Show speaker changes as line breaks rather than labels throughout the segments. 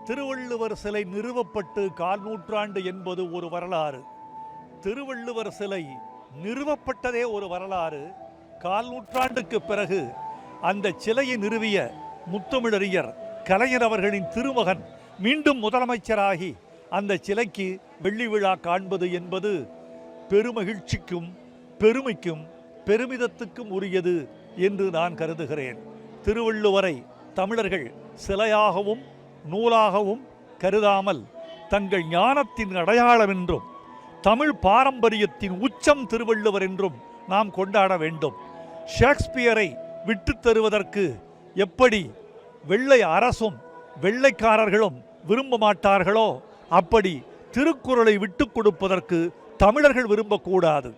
திருவள்ளுவர் சிலை நிறுவப்பட்டு 1/4 நூற்றாண்டு என்பது ஒரு வரலாறு. திருவள்ளுவர் சிலை நிறுவப்பட்டதே ஒரு வரலாறு. 1/4 நூற்றாண்டுக்கு பிறகு அந்த சிலையை நிறுவிய முத்தமிழறிஞர் கலைஞர் அவர்களின் திருமகன் மீண்டும் முதலமைச்சராகி அந்த சிலைக்கு வெள்ளி விழா காண்பது என்பது பெருமகிழ்ச்சிக்கும் பெருமைக்கும் பெருமிதத்துக்கும் உரியது என்று நான் கருதுகிறேன். திருவள்ளுவரை தமிழர்கள் சிலையாகவும் நூலாகவும் கருதாமல் தங்கள் ஞானத்தின் அடையாளம் என்றும் தமிழ் பாரம்பரியத்தின் உச்சம் திருவள்ளுவர் என்றும் நாம் கொண்டாட வேண்டும். ஷேக்ஸ்பியரை விட்டு தருவதற்கு எப்படி வெள்ளை அரசும் வெள்ளைக்காரர்களும் விரும்ப மாட்டார்களோ அப்படி திருக்குறளை விட்டு கொடுப்பதற்கு தமிழர்கள் விரும்பக்கூடாது.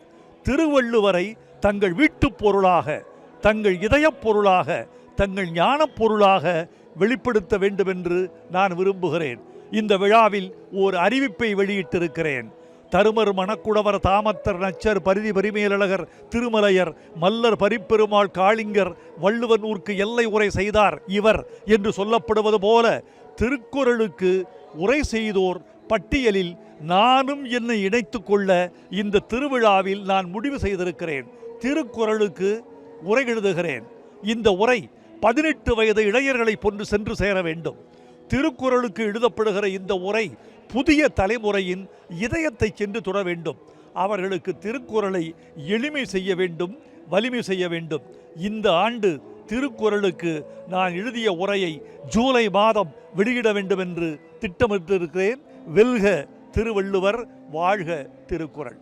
திருவள்ளுவரை தங்கள் வீட்டுப் பொருளாக, தங்கள் இதயப் பொருளாக, தங்கள் ஞானப் பொருளாக வெளிப்படுத்த வேண்டும் என்று நான் விரும்புகிறேன். இந்த விழாவில் ஓர் அறிவிப்பை வெளியிட்டிருக்கிறேன். தருமர் மணக்குடவர் தாமத்தர் நச்சர் பரிதி பரிமேலழகர் திருமலையர் மல்லர் பரிப்பெருமாள் காளிங்கர் வள்ளுவனூர்க்கு எல்லை உரை செய்தார் இவர் என்று சொல்லப்படுவது போல திருக்குறளுக்கு உரை செய்தோர் பட்டியலில் நானும் என்னை இணைத்து கொள்ள இந்த திருவிழாவில் நான் முடிவு செய்திருக்கிறேன். திருக்குறளுக்கு உரை எழுதுகிறேன். இந்த உரை 18 வயது இளைஞர்களை போன்று சென்று சேர வேண்டும். திருக்குறளுக்கு எழுதப்படுகிற இந்த உரை புதிய தலைமுறையின் இதயத்தை சென்று தொட வேண்டும். அவர்களுக்கு திருக்குறளை எளிமை செய்ய வேண்டும், வலிமை செய்ய வேண்டும். இந்த ஆண்டு திருக்குறளுக்கு நான் எழுதிய உரையை ஜூலை மாதம் வெளியிட வேண்டும் என்று திட்டமிட்டிருக்கிறேன். வெல்க திருவள்ளுவர், வாழ்க திருக்குறள்.